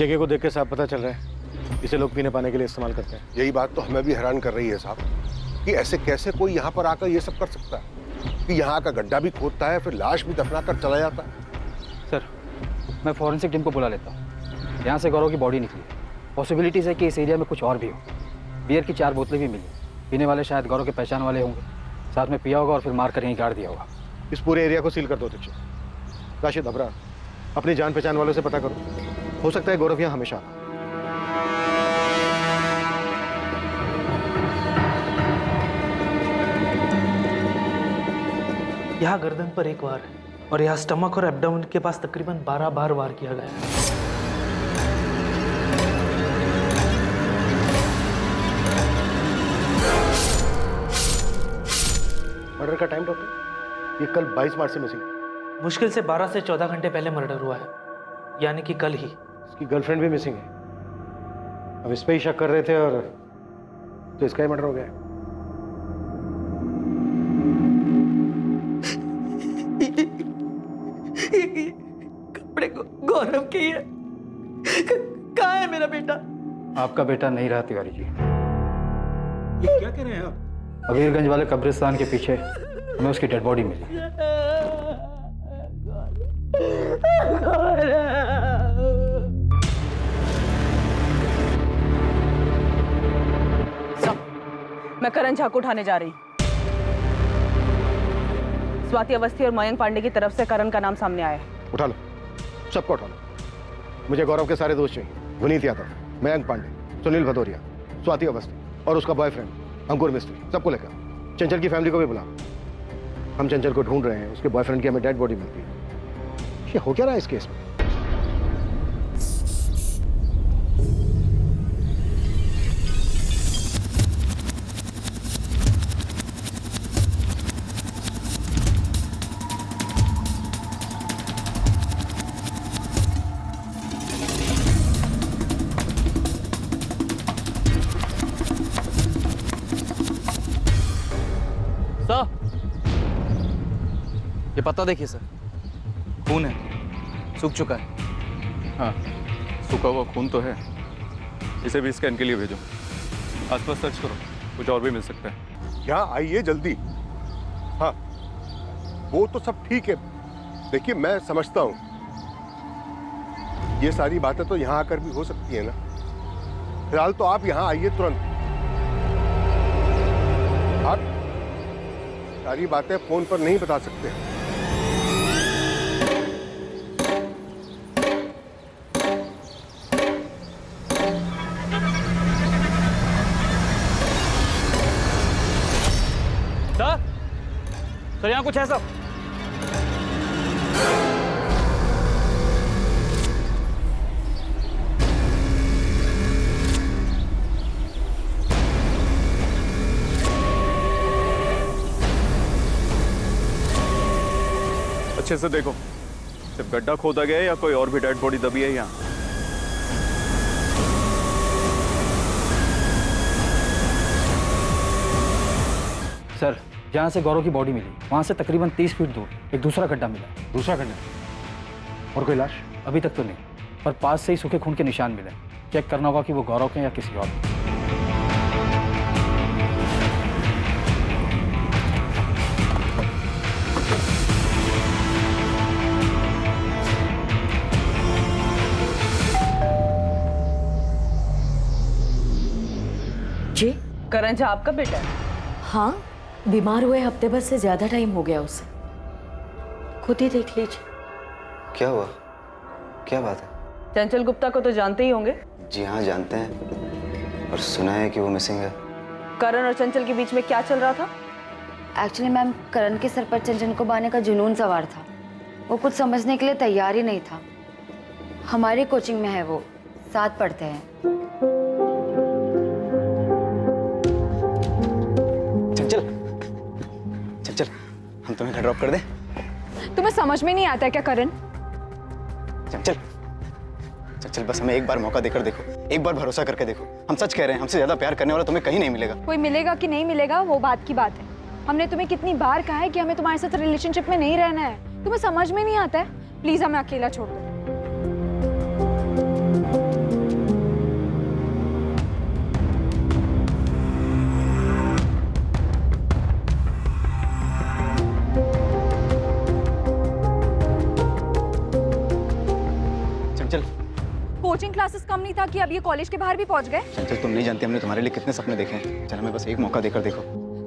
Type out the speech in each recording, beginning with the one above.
जगह को देख के साहब पता चल रहा है इसे लोग पीने पाने के लिए इस्तेमाल करते हैं। यही बात तो हमें भी हैरान कर रही है साहब, कि ऐसे कैसे कोई यहाँ पर आकर ये सब कर सकता है, कि यहाँ का गड्ढा भी खोदता है फिर लाश भी दफना कर चला जाता है। सर, मैं फॉरेंसिक टीम को बुला लेता हूँ। यहाँ से गौरव की बॉडी निकली, पॉसिबिलिटीज है कि इस एरिया में कुछ और भी हो। बियर की 4 बोतलें भी मिली, पीने वाले शायद गौरव के पहचान वाले होंगे, साथ में पिया होगा और फिर मार कर यहीं गाड़ दिया होगा। इस पूरे एरिया को सील कर दो दीक्षित। राशिद, अबरार, अपनी जान पहचान वालों से पता करो, हो सकता है गौरव यहाँ हमेशा। यहाँ गर्दन पर 1 वार है और यहाँ स्टमक और एब्डोमेन के पास तकरीबन 12 बार वार किया गया है। मर्डर का टाइम डॉक्टर? ये कल 22 मार्च से मिसिंग है। मुश्किल से 12 से 14 घंटे पहले मर्डर हुआ है, यानी कि कल ही। इसकी गर्लफ्रेंड भी मिसिंग है। अब इस पे ही शक कर रहे थे और तो इसका ही मर्डर हो गया। कपड़े गौरव के है। कहाँ है मेरा बेटा? आपका बेटा नहीं रहा तिवारी जी। ये क्या कह रहे हैं आप? अबीरगंज वाले कब्रिस्तान के पीछे हमें उसकी डेड बॉडी मिली। मैं करण झा को उठाने जा रही हूँ। स्वाति अवस्थी और मयंक पांडे की तरफ से करण का नाम सामने आया है। उठा लो, सबको उठा लो। मुझे गौरव के सारे दोस्त चाहिए। विनीत यादव, मयंक पांडे, सुनील भदौरिया, स्वाति अवस्थी और उसका बॉयफ्रेंड अंकुर मिस्त्री, सबको लेकर। चंचल की फैमिली को भी बुला। हम चंचल को ढूंढ रहे हैं, उसके बॉयफ्रेंड की हमें डेड बॉडी मिलती है। ये हो क्या रहा है इस केस में? ये पत्ता देखिए सर, खून है, सूख चुका है। हाँ, सूखा हुआ खून तो है। इसे भी स्कैन के लिए भेजो। आसपास सर्च करो, कुछ और भी मिल सकता है। यहाँ आइए जल्दी। हाँ, वो तो सब ठीक है। देखिए मैं समझता हूँ ये सारी बातें तो यहाँ आकर भी हो सकती है ना। फिलहाल तो आप यहाँ आइए तुरंत। आप सारी बातें फोन पर नहीं बता सकते। सर यहाँ कुछ है सब? अच्छे से देखो, सिर्फ गड्ढा खोदा गया है या कोई और भी डेड बॉडी दबी है यहाँ? सर, जहाँ से गौरव की बॉडी मिली वहाँ से तकरीबन 30 फीट दूर एक दूसरा गड्ढा मिला। दूसरा गड्ढा? और कोई लाश? अभी तक तो नहीं, पर पास से ही सूखे खून के निशान मिले। चेक करना होगा कि वो गौरव के या किसी और के। जी? करण झा आपका बेटा है? हाँ, बीमार हुए हफ्ते भर से ज्यादा टाइम हो गया उसे। खुद ही देख लीजिए। क्या हुआ? क्या बात है? चंचल गुप्ता को तो जानते ही होंगे। जी हाँ, जानते हैं और सुना है कि वो मिसिंग है। करण और चंचल के बीच में क्या चल रहा था? एक्चुअली मैम, करण के सर पर चंचल को बांधने का जुनून सवार था। वो कुछ समझने के लिए तैयार ही नहीं था। हमारी कोचिंग में है, वो साथ पढ़ते हैं। चंचल, चंचल, हम तुम्हें घर ड्रॉप कर दें? तुम्हें समझ में नहीं आता है क्या करण? चंचल, चंचल बस हमें एक बार मौका देकर देखो, एक बार भरोसा करके देखो। हम सच कह रहे हैं, हमसे ज्यादा प्यार करने वाला तुम्हें कहीं नहीं मिलेगा। कोई मिलेगा कि नहीं मिलेगा वो बात की बात है। हमने तुम्हें कितनी बार कहा है कि हमें तुम्हारे साथ रिलेशनशिप में नहीं रहना है। तुम्हें समझ में नहीं आता है? प्लीज हमें अकेला छोड़ दो। चंचल, कोचिंग क्लासेस कम नहीं था कि अब ये कॉलेज के बाहर भी पहुंच गए। चंचल तुम नहीं जानती हमने तुम्हारे लिए कितने सपने देखे हैं। चल हमें बस एक मौका देकर देखो।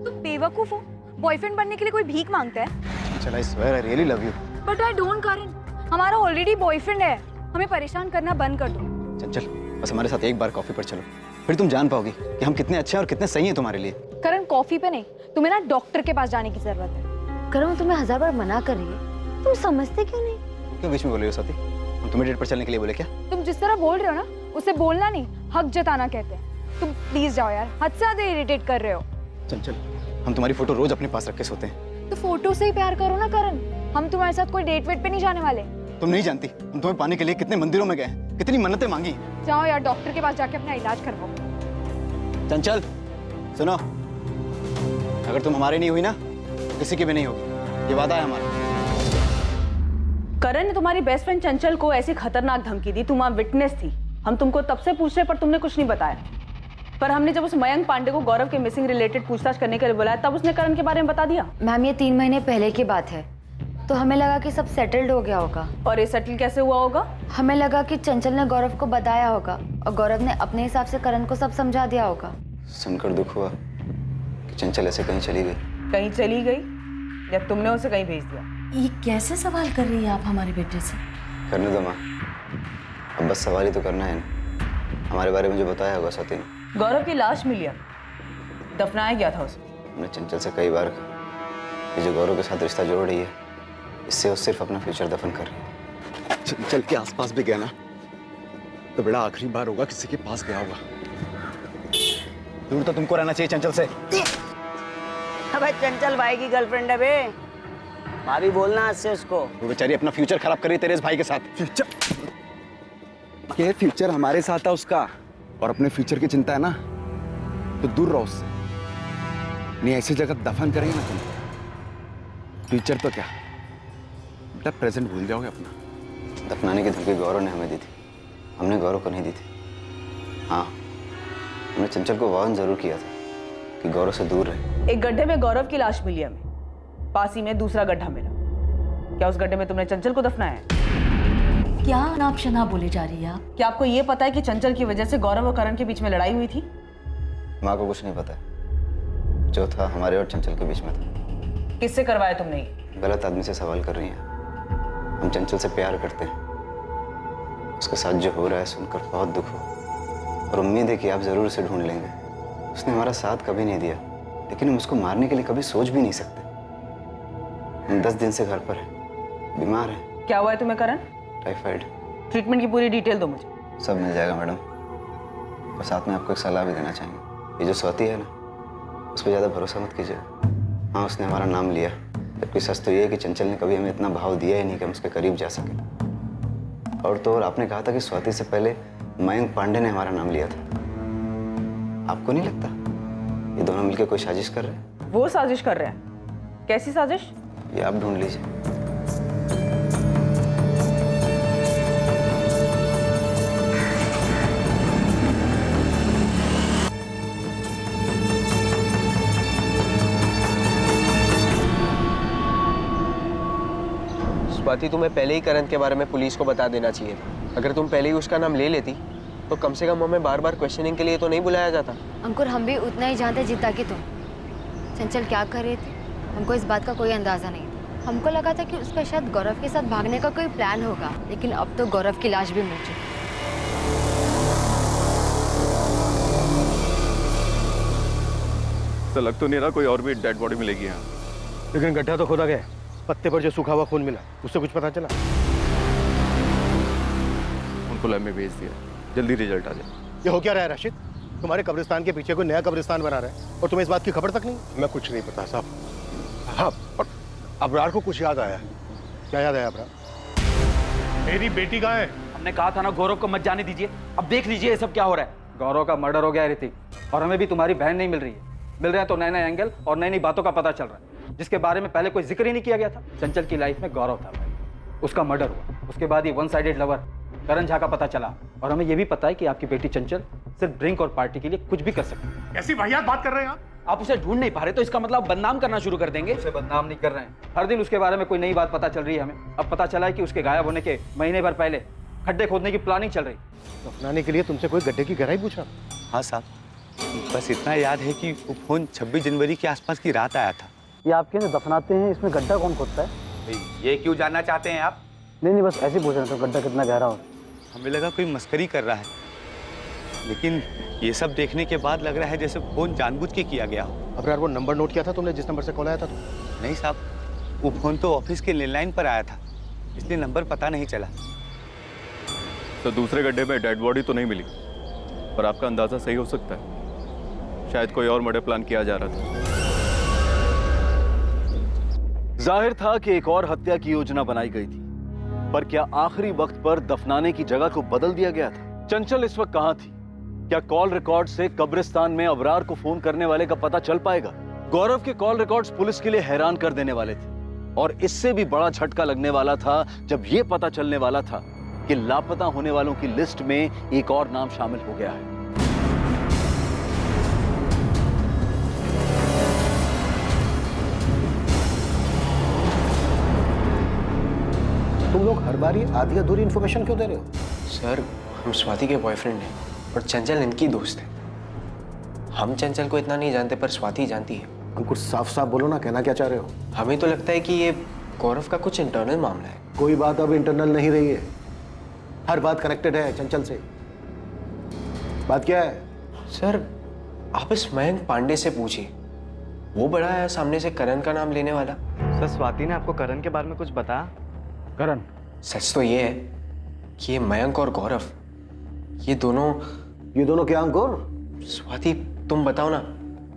तुम बेवकूफ हो, बॉयफ्रेंड बनने के लिए कोई भीख मांगता है? Chanchal, I swear I really love you. But I don't Karan, हमारा ऑलरेडी बॉयफ्रेंड है, हमें परेशान करना बंद कर दो। चंचल बस हमारे साथ एक बार कॉफी पर चलो, फिर तुम जान पाओगी कि हम कितने अच्छे हैं और कितने सही हैं तुम्हारे लिए। करण कॉफी पे नहीं, तुम्हें ना डॉक्टर के पास जाने की जरूरत है। करण वो तुम्हें 1000 बार मना कर रही है, तुम समझते क्यों नहीं? तुम क्यों बीच में बोल रही हो स्वाति? हम तुम्हें डेट पर चलने के लिए बोले क्या? तुम जिस तरह बोल रहे हो ना, उसे बोलना नहीं, हक जताना कहते हैं। तुम प्लीज जाओ यार, हद से ज्यादा इरिटेट कर रहे हो। चंचल हम तुम्हारी फोटो रोज अपने पास रख के सोते हैं। तो फोटो से ही प्यार करो ना करण, हम तुम्हारे साथ कोई डेट वेट पे नहीं जाने वाले। तुम नहीं जानती हम तुम्हें पाने के लिए कितने मंदिरों में गए हैं, कितनी मन्नतें मांगी। जाओ यार, डॉक्टर के पास जाके अपना इलाज करवाओ। चंचल सुनो, अगर तुम हमारे नहीं हुई ना तो किसी की भी नहीं होगी, ये वादा है हमारा। करण ने तुम्हारी बेस्ट फ्रेंड चंचल को ऐसी खतरनाक धमकी दी, तुम वहां विटनेस थी। हम तुमको तब से पूछ रहे पर तुमने कुछ नहीं बताया। पर हमने जब उस मयंक पांडे को गौरव के मिसिंग रिलेटेड पूछताछ करने के लिए बुलाया, तब उसने करण के बारे में बता दिया। मैम ये 3 महीने पहले की बात है, तो हमें लगा कि सब सेटल्ड हो गया होगा। और ये सेटल कैसे हुआ होगा? हमें लगा कि चंचल ने गौरव को बताया होगा और गौरव ने अपने हिसाब से करण को सब समझा दिया होगा। सुनकर दुख हुआ कि चंचल ऐसे कहीं चली गई। कहीं चली गई या तुमने उसे कहीं भेज दिया? ये कैसे सवाल कर रही है आप हमारे बेटे से? करने दो माँ, अब बस सवाल ही तो करना है ना। हमारे बारे में जो बताया होगा स्वाति ने। गौरव की लाश मिली, दफनाया गया था उसे। हमने चंचल से कई बार कहा कि जो गौरव के साथ रिश्ता जोड़ रही है, इससे वो सिर्फ अपना फ्यूचर दफन कर रही है। चंचल के आसपास भी गया ना तो बड़ा आखिरी बार होगा किसी के पास गया होगा। दूर तो तुमको रहना चाहिए चंचल से। अबे चंचल भाई की गर्लफ्रेंड है बे, भाभी बोलना आज से उसको। वो बेचारी अपना फ्यूचर खराब कर रही है तेरे इस भाई के साथ। फ्यूचर ये फ्यूचर हमारे साथ है उसका, और अपने फ्यूचर की चिंता है ना तो दूर रहो उससे। नहीं ऐसी जगह दफन करेंगे ना तुम, फ्यूचर तो क्या बेटा प्रेजेंट भूल जाओगे अपना। दफनाने की धमकी गौरव ने हमें दी थी, हमने गौरव को नहीं दी थी। हाँ हमने चंचल को वार्न जरूर किया था कि गौरव से दूर रहे। एक गड्ढे में गौरव की लाश मिली हमें, पास ही में दूसरा गड्ढा मिला। क्या उस गड्ढे में तुमने चंचल को दफनाया है? क्या अनाप शनाप बोले जा रही है आप? क्या आपको ये पता है कि चंचल की वजह से गौरव और करण के बीच में लड़ाई हुई थी? माँ को कुछ नहीं पता, जो था हमारे और चंचल के बीच में था। किससे करवाया तुमने ये? गलत आदमी से सवाल कर रही हैं। हम चंचल से प्यार करते हैं, उसके साथ जो हो रहा है सुनकर बहुत दुख हो, और उम्मीद है कि आप जरूर उसे ढूंढ लेंगे। उसने हमारा साथ कभी नहीं दिया, लेकिन हम उसको मारने के लिए कभी सोच भी नहीं सकते। हम 10 दिन से घर पर हैं, बीमार हैं। क्या हुआ है तुम्हें करण? टाइफाइड। ट्रीटमेंट की पूरी डिटेल दो मुझे। सब मिल जाएगा मैडम, और साथ में आपको एक सलाह भी देना चाहेंगे। ये जो स्वाति है ना, उस पर ज़्यादा भरोसा मत कीजिए। हाँ उसने हमारा नाम लिया, जबकि सच तो ये है कि चंचल ने कभी हमें इतना भाव दिया ही नहीं कि हम उसके करीब जा सके। और तो और आपने कहा था कि स्वाति से पहले मयंक पांडे ने हमारा नाम लिया था। आपको नहीं लगता ये दोनों मिलकर कोई साजिश कर रहे हैं? वो साजिश कर रहे हैं? कैसी साजिश? ये आप ढूंढ लीजिए। स्वाति तुम्हें पहले ही करण के बारे में पुलिस को बता देना चाहिए था। अगर तुम पहले ही उसका नाम ले लेती तो कम से कम हमें बार बार क्वेश्चनिंग के लिए तो नहीं बुलाया जाता। अंकुर हम भी उतना ही जानते जितना कि तुम। चंचल क्या कर रहे थे हमको इस बात का कोई अंदाजा नहीं था। हमको लगा था कि उसका शायद गौरव के साथ भागने का कोई प्लान होगा, लेकिन अब तो गौरव की लाश भी मिल चुकी। तो लग तो नहीं रहा कोई और भी डेड बॉडी मिलेगी यहाँ। लेकिन गड्ढा तो खोदा गया, पत्ते पर जो सूखा हुआ खून मिला उससे कुछ पता चला? उनको लैब में भेज दिया, जल्दी रिजल्ट आ जाए। ये हो क्या रहा है राशिद? तुम्हारे कब्रिस्तान के पीछे कोई नया कब्रिस्तान बना रहा है और तुम्हें इस बात की खबर तक नहीं? मैं कुछ नहीं पता साहब। हाँ पर अबरार को कुछ याद आया। क्या याद आया अबरार? मेरी बेटी कहाँ है? हमने कहा था ना गौरव को मत जाने दीजिए। अब देख लीजिए ये सब क्या हो रहा है। गौरव का मर्डर हो गया ऋतिक, और हमें भी तुम्हारी बहन नहीं मिल रही है। मिल रहे हैं तो नए नए एंगल और नई नई बातों का पता चल रहा है, जिसके बारे में पहले कोई जिक्र ही नहीं किया गया था। चंचल की लाइफ में गौरव था भाई, उसका मर्डर हुआ, उसके बाद ये वन साइडेड लवर करण झा का पता चला और हमें यह भी पता है कि आपकी बेटी चंचल सिर्फ ड्रिंक और पार्टी के लिए कुछ भी कर सकती है। ऐसी वाहियात बात कर रहे हैं आप उसे ढूंढ नहीं पा रहे तो इसका मतलब बदनाम करना शुरू कर देंगे। उसे बदनाम नहीं कर रहे हैं, हर दिन उसके बारे में कोई नई बात पता चल रही है हमें। अब पता चला है कि उसके गायब होने के महीने भर पहले खड्डे खोदने की प्लानिंग चल रही। दफनाने के लिए तुमसे कोई गड्ढे की गहराई पूछा? हाँ साहब, बस इतना याद है कि वो फोन 26 जनवरी के आसपास की रात आया था। ये आपके जो दफनाते हैं इसमें गड्ढा कौन खोदता है? ये क्यों जानना चाहते हैं आप? नहीं, बस ऐसे ही पूछ रहे थे गड्ढा कितना गहरा हो। हमें लगा कोई मस्करी कर रहा है, लेकिन ये सब देखने के बाद लग रहा है जैसे फोन जानबूझ के किया गया हो। अब यार वो नंबर नोट किया था तुमने जिस नंबर से कॉल आया था? नहीं साहब, वो फोन तो ऑफिस के लैंडलाइन पर आया था, इसलिए नंबर पता नहीं चला। तो दूसरे गड्ढे में डेड बॉडी तो नहीं मिली, पर आपका अंदाजा सही हो सकता है, शायद कोई और मर्डर प्लान किया जा रहा था। जाहिर था कि एक और हत्या की योजना बनाई गई थी, पर क्या आखिरी वक्त पर दफनाने की जगह को बदल दिया गया था? चंचल इस वक्त कहां थी? क्या कॉल रिकॉर्ड से कब्रिस्तान में अबरार को फोन करने वाले का पता चल पाएगा? गौरव के कॉल रिकॉर्ड्स पुलिस के लिए हैरान कर देने वाले थे, और इससे भी बड़ा झटका लगने वाला था जब यह पता चलने वाला था कि लापता होने वालों की लिस्ट में एक और नाम शामिल हो गया है। तुम लोग हर बार ये आधी अधूरी इन्फॉर्मेशन क्यों दे रहे हो? सर, हम स्वाति के बॉयफ्रेंड हैं और चंचल इनकी दोस्त है। हम चंचल को इतना नहीं जानते, पर स्वाति जानती है। अंकुर, साफ साफ बोलो ना, कहना क्या चाह रहे हो? हमें तो लगता है कि ये गौरव का कुछ इंटरनल मामला है। कोई बात अब इंटरनल नहीं रही है, हर बात कनेक्टेड है चंचल से। बात क्या है? सर, आप इस मयंक पांडे से पूछिए, वो बड़ा है सामने से करण का नाम लेने वाला। सर, स्वाति ने आपको करण के बारे में कुछ बताया? करण? सच तो ये है कि ये मयंक और गौरव, ये दोनों क्या अंकुर? स्वाति, तुम बताओ ना,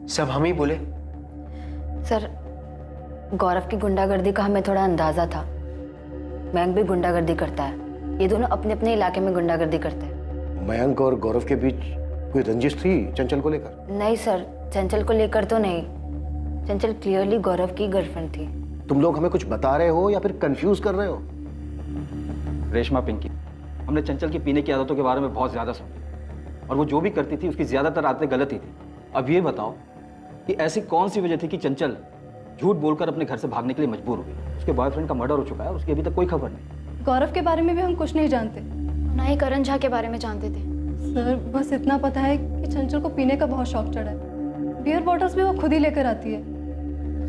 सब हम ही बोले। सर, गौरव की गुंडागर्दी का हमें थोड़ा अंदाजा था। मयंक भी गुंडागर्दी करता है, ये दोनों अपने अपने इलाके में गुंडागर्दी करते हैं। मयंक और गौरव के बीच कोई रंजिश थी चंचल को लेकर? नहीं सर, चंचल को लेकर तो नहीं। चंचल क्लियरली गौरव की गर्लफ्रेंड थी। तुम लोग हमें कुछ बता रहे हो या फिर कंफ्यूज कर रहे हो? रेशमा, पिंकी, हमने चंचल की पीने की आदतों के बारे में बहुत ज्यादा सुना, और वो जो भी करती थी उसकी ज्यादातर आदतें गलत ही थी। अब ये बताओ कि ऐसी कौन सी वजह थी कि चंचल झूठ बोलकर अपने घर से भागने के लिए मजबूर हुई? उसके बॉयफ्रेंड का मर्डर हो चुका है और उसकी अभी तक कोई खबर नहीं। गौरव के बारे में भी हम कुछ नहीं जानते, ना ही करण झा के बारे में जानते थे। सर, बस इतना पता है कि चंचल को पीने का बहुत शौक चढ़ा है। बियर बॉटल्स भी वो खुद ही लेकर आती है।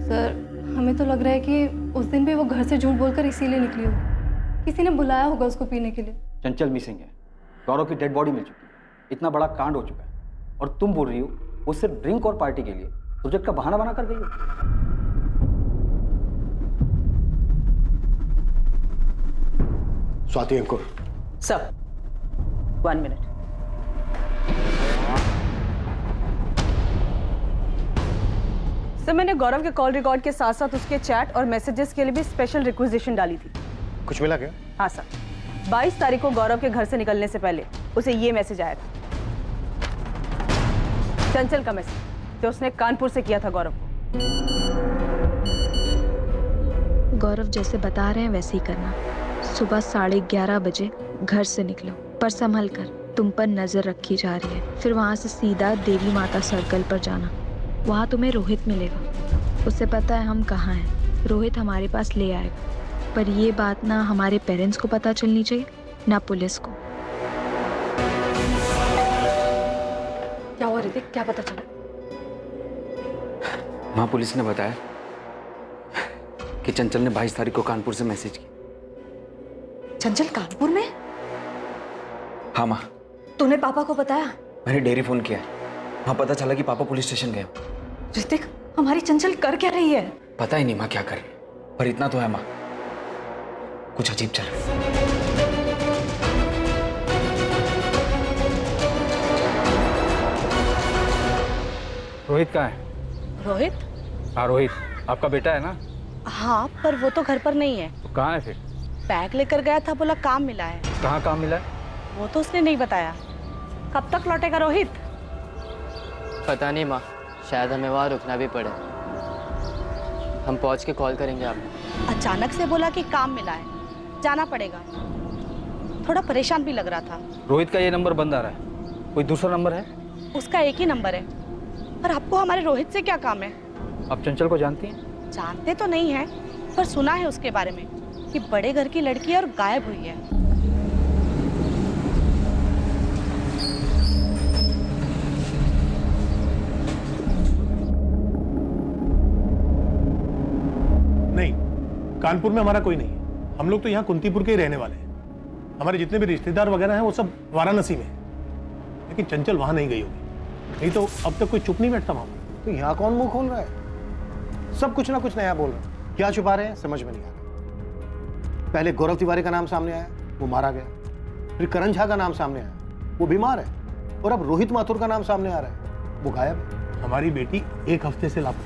सर, हमें तो लग रहा है कि उस दिन भी वो घर से झूठ बोलकर इसीलिए निकली हो, किसी ने बुलाया होगा उसको पीने के लिए। चंचल मिसिंग है, गौरव की डेड बॉडी मिल चुकी है, इतना बड़ा कांड हो चुका है, और तुम बोल रही हो वो सिर्फ ड्रिंक और पार्टी के लिए प्रोजेक्ट का बहाना बना कर गई हो। Swati, Ankur. Sir, 1 minute. Sir, मैंने गौरव के कॉल रिकॉर्ड के साथ साथ उसके चैट और मैसेजेस के लिए भी स्पेशल रिक्वेजिशन डाली थी। कुछ मिला क्या? हाँ सर, 22 तारीख को गौरव के घर से निकलने से पहले उसे ये मैसेज आया था, चंचल का मैसेज, जो उसने कानपुर से किया था गौरव को। गौरव जैसे बता रहे हैं वैसे ही करना। सुबह 11:30 बजे घर से निकलो, पर संभल कर, तुम पर नजर रखी जा रही है। फिर वहाँ से सीधा देवी माता सर्कल पर जाना, वहाँ तुम्हें रोहित मिलेगा। उसे पता है हम कहाँ हैं, रोहित हमारे पास ले आएगा। पर ये बात ना हमारे पेरेंट्स को पता चलनी चाहिए, ना पुलिस को। क्या हुआ ऋतिक, क्या पता चला? माँ, पुलिस ने बताया कि चंचल ने 22 तारीख को कानपुर से मैसेज किया। चंचल कानपुर में? हाँ माँ। तूने पापा को बताया? मैंने डेयरी फोन किया, वहाँ पता चला कि पापा पुलिस स्टेशन गए। ऋतिक, हमारी चंचल कर क्या रही है? पता ही नहीं माँ क्या कर रही है, पर इतना तो है माँ, कुछ अजीब चल रहा है। रोहित कहाँ है? रोहित? हाँ, रोहित आपका बेटा है ना? हाँ, पर वो तो घर पर नहीं है। तो कहाँ है फिर? बैग लेकर गया था, बोला काम मिला है। कहाँ काम मिला है? वो तो उसने नहीं बताया। कब तक लौटेगा रोहित? पता नहीं माँ, शायद हमें वहाँ रुकना भी पड़े। हम पहुँच के कॉल करेंगे आपको। अचानक से बोला कि काम मिला है, जाना पड़ेगा। थोड़ा परेशान भी लग रहा था। रोहित का ये नंबर बंद आ रहा है, कोई दूसरा नंबर है? उसका एक ही नंबर है। पर आपको हमारे रोहित से क्या काम है? आप चंचल को जानती हैं? जानते तो नहीं है, पर सुना है उसके बारे में कि बड़े घर की लड़की है और गायब हुई है। नहीं, कानपुर में हमारा कोई नहीं है। हम लोग तो यहाँ कुंतीपुर के ही रहने वाले हैं। हमारे जितने भी रिश्तेदार वगैरह हैं वो सब वाराणसी में हैं। लेकिन चंचल वहां नहीं गई होगी, नहीं तो अब तक कोई चुप नहीं बैठता मामा। तो यहाँ कौन मुंह खोल रहा है? सब कुछ ना कुछ नया बोल रहे हैं। क्या छुपा रहे हैं समझ में नहीं आ रहा। पहले गौरव तिवारी का नाम सामने आया, वो मारा गया। फिर करण झा का नाम सामने आया, वो बीमार है। और अब रोहित माथुर का नाम सामने आ रहा है, वो गायब है। हमारी बेटी 1 हफ्ते से लापता,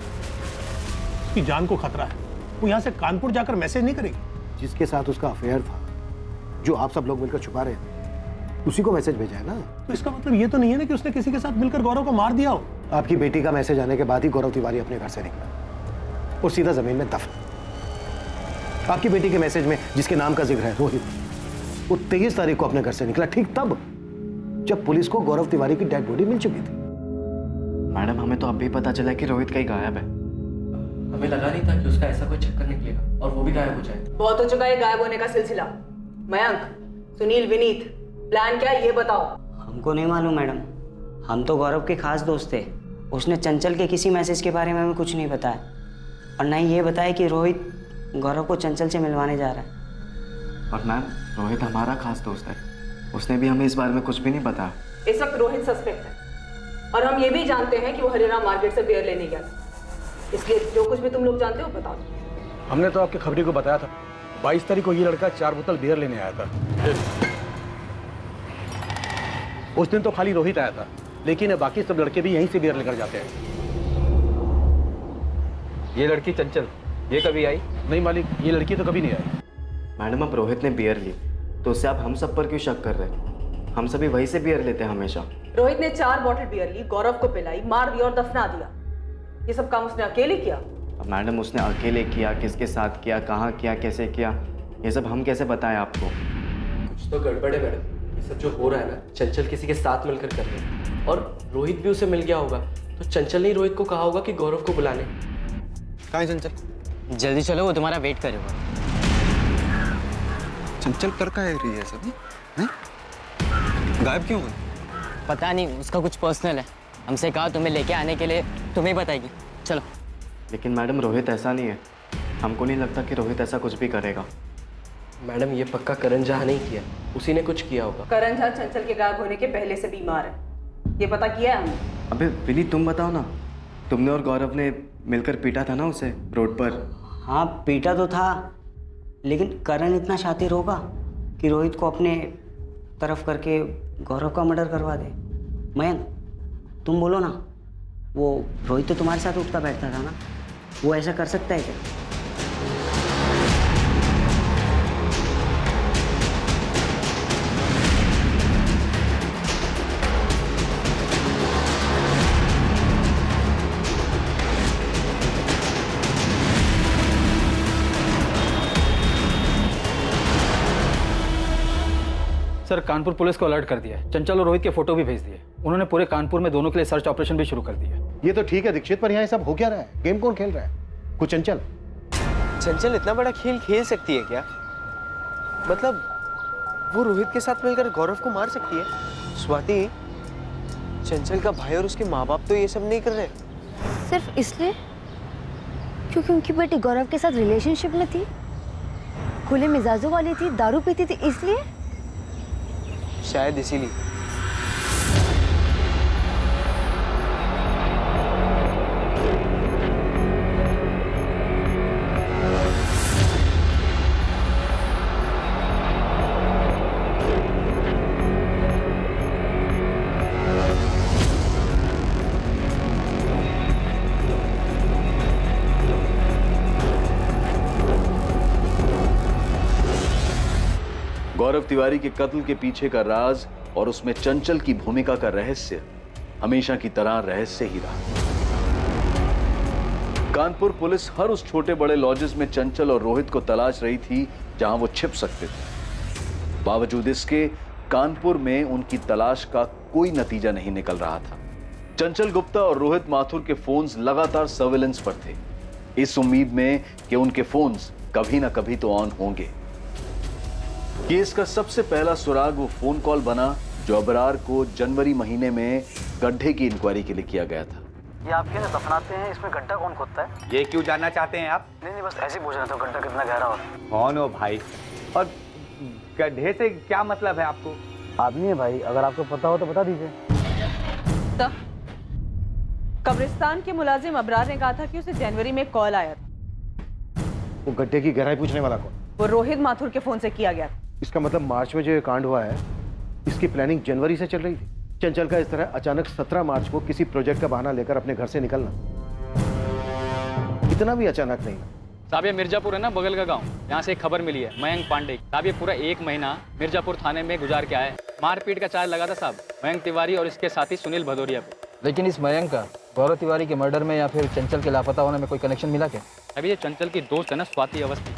उसकी जान को खतरा है। वो यहाँ से कानपुर जाकर मैसेज नहीं करेगी। जिसके साथ उसका अफेयर था, जो आप सब लोग मिलकर छुपा रहे थे, उसी को मैसेज भेजा है ना। तो इसका मतलब ये तो नहीं है ना कि उसने किसी के साथ मिलकर गौरव को मार दिया हो। आपकी बेटी का मैसेज आने के बाद ही गौरव तिवारी अपने घर से निकला और सीधा जमीन में दफन। आपकी बेटी के मैसेज में जिसके नाम का जिक्र है रोहित, वो 23 तारीख को अपने घर से निकला, ठीक तब जब पुलिस को गौरव तिवारी की डेड बॉडी मिल चुकी थी। मैडम, हमें तो अभी पता चला कि रोहित कहीं गायब है। हमें लगा नहीं था कि उसका ऐसा कोई चक्कर निकलेगा और वो भी गायब हो जाए। बहुत हो चुका है गायब होने का सिलसिला। मयंक, सुनील, विनीत, प्लान क्या है ये बताओ। हमको नहीं मालूम मैडम, हम तो गौरव के खास दोस्त थे। उसने चंचल के किसी मैसेज के बारे में हमें कुछ नहीं बताया, और ना ही ये बताया कि रोहित गौरव को चंचल से मिलवाने जा रहा है। और मैम, रोहित हमारा खास दोस्त है, उसने भी हमें इस बारे में कुछ भी नहीं बताया। इस वक्त रोहित सस्पेक्ट है और हम ये भी जानते हैं कि वो हरिराम मार्केट से बियर लेने गया था। इसलिए जो कुछ भी तुम लोग जानते हो बता दो। हमने तो आपके खबरी को बताया था 22 तारीख को ये लड़का 4 बोतल बियर लेने आया था। उस दिन तो खाली रोहित आया था, लेकिन बाकी सब लड़के भी यहीं से बियर लेकर जाते हैं। ये लड़की चंचल, ये कभी आई? नहीं मालिक, ये लड़की तो कभी नहीं आई। मैडम, अब रोहित ने बियर ली तो उससे आप हम सब पर क्यों शक कर रहे हैं? हम सभी वहीं से बियर लेते हैं हमेशा। रोहित ने 4 बॉटल बियर ली, गौरव को पिलाई, मार दिया और दफना दिया। ये सब काम उसने अकेले किया? अब मैडम, उसने अकेले किया, किसके साथ किया, कहाँ किया, कैसे किया, ये सब हम कैसे बताएं आपको? कुछ तो गड़बड़ है मैडम। ये सब जो हो रहा है ना, चंचल किसी के साथ मिलकर कर रहे हैं, और रोहित भी उसे मिल गया होगा। तो चंचल ने रोहित को कहा होगा कि गौरव को बुला ले। कहाँ है चंचल? जल्दी चलो, वो तुम्हारा वेट करेगा। चंचल कर का है रही है सभी? गायब क्यों हुई? पता नहीं, उसका कुछ पर्सनल है। हमसे कहा तुम्हें लेके आने के लिए, तुम्हें बताएगी। चलो। लेकिन मैडम, रोहित ऐसा नहीं है। हमको नहीं लगता कि रोहित ऐसा कुछ भी करेगा। मैडम, ये पक्का करण झा नहीं किया, उसी ने कुछ किया होगा। करण झा चंचल के गायब होने के पहले से बीमार है, ये पता किया है हमने। अबे विनी, तुम बताओ ना, तुमने और गौरव ने मिलकर पीटा था ना उसे रोड पर? हाँ, पीटा तो था, लेकिन करण इतना शातिर होगा कि रोहित को अपने तरफ करके गौरव का मर्डर करवा दे। मयंक, तुम बोलो ना, वो रोहित तो तुम्हारे साथ उठता बैठता था ना, वो ऐसा कर सकता है क्या? सर, कानपुर पुलिस को अलर्ट कर दिया है। चंचल और रोहित के फोटो भी भेज दिए। उन्होंने पूरे कानपुर में दोनों के लिए सर्च ऑपरेशन भी शुरू कर दिया है। ये तो ठीक है दीक्षित, पर यहाँ सब हो क्या रहा है? गेम कौन खेल रहा है? कुछ चंचल? चंचल इतना बड़ा खेल खेल सकती है क्या? मतलब वो रोहित के साथ मिलकर गौरव को मार सकती है? स्वाति, चंचल का भाई और उसके माँ बाप तो ये सब नहीं कर रहे। सिर्फ इसलिए क्योंकि उनकी बेटी गौरव के साथ रिलेशनशिप में थी, खुले मिजाजों वाली थी, दारू पीती थी, इसलिए? शायद इसीलिए। गौरव तिवारी के कत्ल के पीछे का राज और उसमें चंचल की भूमिका का रहस्य हमेशा की तरह रहस्य ही रहा। कानपुर पुलिस हर उस छोटे बड़े लॉजेस में चंचल और रोहित को तलाश रही थी जहां वो छिप सकते थे। बावजूद इसके कानपुर में उनकी तलाश का कोई नतीजा नहीं निकल रहा था। चंचल गुप्ता और रोहित माथुर के फोन्स लगातार सर्विलेंस पर थे, इस उम्मीद में कि उनके फोन्स कभी ना कभी तो ऑन होंगे। केस का सबसे पहला सुराग वो फोन कॉल बना जो अबरार को जनवरी महीने में गड्ढे की इंक्वायरी के लिए किया गया था। ये आप कैसे दफनाते हैं, इसमें गड्ढा कौन खोदता है? ये क्यों जानना चाहते हैं आप? नहीं, बस ऐसे ही पूछ रहे थे, गड्ढा कितना गहरा हो? कौन हो भाई? और गड्ढे से क्या मतलब है आपको? आदमी है भाई, अगर आपको पता हो तो बता दीजिए। कब्रिस्तान के मुलाजिम अबरार ने कहा था कि उसे जनवरी में कॉल आया था। वो गड्ढे की गहराई पूछने वाला कौन? वो रोहित माथुर के फोन से किया गया था। इसका मतलब मार्च में जो ये कांड हुआ है, इसकी प्लानिंग जनवरी से चल रही थी। चंचल का इस तरह अचानक 17 मार्च को किसी प्रोजेक्ट का बहाना लेकर अपने घर से निकलना इतना भी अचानक नहीं। साहब ये मिर्जापुर है ना, बगल का गांव, यहाँ से एक खबर मिली है मयंक पांडे। साहब ये पूरा 1 महीना मिर्जापुर थाने में गुजार के आए। मारपीट का चार्ज लगा था साहब मयंक तिवारी और इसके साथी सुनील भदौरिया पे। लेकिन इस मयंक का गौरव तिवारी के मर्डर में या फिर चंचल के लापता होने में कोई कनेक्शन मिला क्या? अभी ये चंचल की दोस्त है ना स्वाति अवस्थी,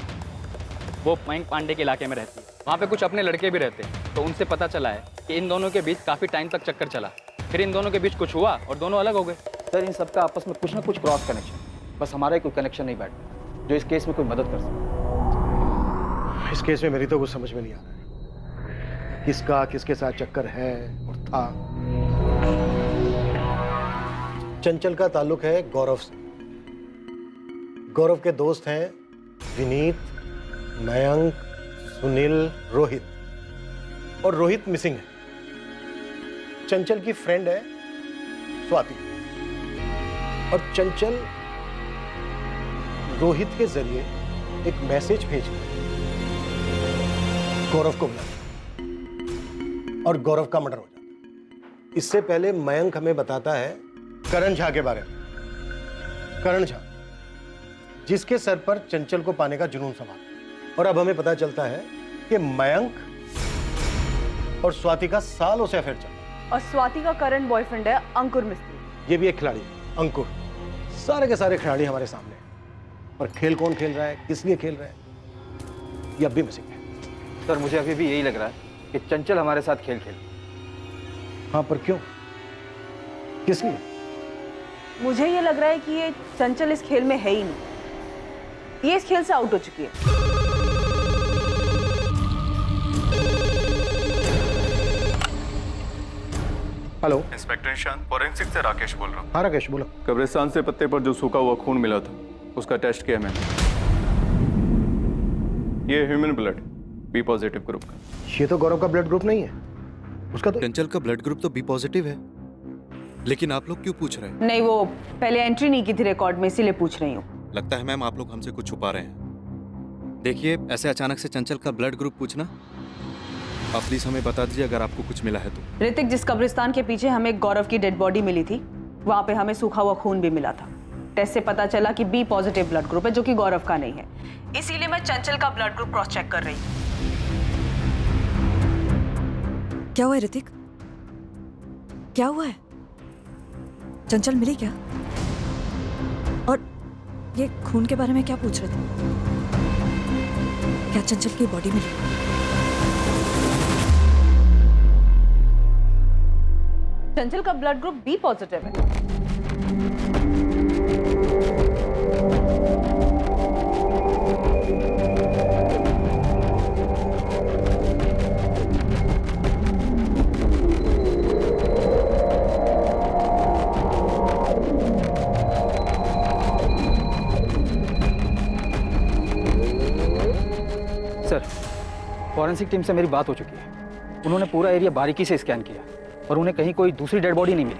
वो मयंक पांडे के इलाके में रहती है। वहाँ पे कुछ अपने लड़के भी रहते हैं, तो उनसे पता चला है कि इन दोनों के बीच काफ़ी टाइम तक चक्कर चला। फिर इन दोनों के बीच कुछ हुआ और दोनों अलग हो गए। सर इन सबका आपस में कुछ ना कुछ क्रॉस कनेक्शन, बस हमारा ही कोई कनेक्शन नहीं बैठता जो इस केस में कोई मदद कर सके। इस केस में मेरी तो कुछ समझ में नहीं आ रहा है, किसका किसके साथ चक्कर है और था। चंचल का ताल्लुक है गौरव से। गौरव के दोस्त हैं विनीत, मयंक, सुनील, रोहित, और रोहित मिसिंग है। चंचल की फ्रेंड है स्वाति, और चंचल रोहित के जरिए एक मैसेज भेजकर गौरव को बुलाता और गौरव का मर्डर हो जाता। इससे पहले मयंक हमें बताता है करण झा के बारे में। करण झा जिसके सर पर चंचल को पाने का जुनून सवार, और अब हमें पता चलता है कि मयंक और स्वाति का सालों से अफेयर चल रहा है। और स्वाति का करंट बॉयफ्रेंड है अंकुर मिस्त्री। ये भी एक खिलाड़ी है अंकुर। सारे के सारे खिलाड़ी हमारे सामने हैं, और खेल कौन खेल रहा है, किस लिए खेल रहा है, ये अब भी मिसिंग है। सर मुझे अभी भी यही लग रहा है कि चंचल हमारे साथ खेल खेल। हाँ पर क्यों, किस लिए? मुझे ये लग रहा है कि ये चंचल इस खेल में है ही नहीं, ये इस खेल से आउट हो चुकी है। हेलो इंस्पेक्टर निशांत, फॉरेंसिक से राकेश बोल रहा हूँ। हाँ राकेश बोलो। कब्रिस्तान से पत्ते पर जो सूखा हुआ खून मिला था उसका टेस्ट किया मैंने, ये human blood B positive group का। ये तो गौरव का ब्लड ग्रुप नहीं है, उसका तो चंचल का ब्लड ग्रुप तो बी पॉजिटिव है, लेकिन आप लोग क्यों पूछ रहे हैं? नहीं, वो पहले एंट्री नहीं की थी रिकॉर्ड में, इसीलिए पूछ रही हूँ। लगता है मैम आप लोग हमसे कुछ छुपा रहे हैं। देखिए ऐसे अचानक से चंचल का ब्लड ग्रुप पूछना, आप प्लीज हमें बता दीजिए अगर आपको कुछ मिला है तो। ऋतिक, जिस कब्रिस्तान के पीछे हमें गौरव की डेड बॉडी मिली थी, वहाँ पे हमें सूखा हुआ खून भी मिला था। टेस्ट से पता चला कि बी पॉजिटिव ब्लड ग्रुप है, जो कि गौरव का नहीं है। इसीलिए मैं चंचल का ब्लड ग्रुप क्रॉस चेक कर रही हूँ। क्या हुआ है ऋतिक? क्या हुआ है? चंचल मिली क्या? और ये खून के बारे में क्या पूछ रहे थे? क्या चंचल की बॉडी मिली? चंचल का ब्लड ग्रुप बी पॉजिटिव है। सर फॉरेंसिक टीम से मेरी बात हो चुकी है, उन्होंने पूरा एरिया बारीकी से स्कैन किया और उन्हें कहीं कोई दूसरी डेड बॉडी नहीं मिली।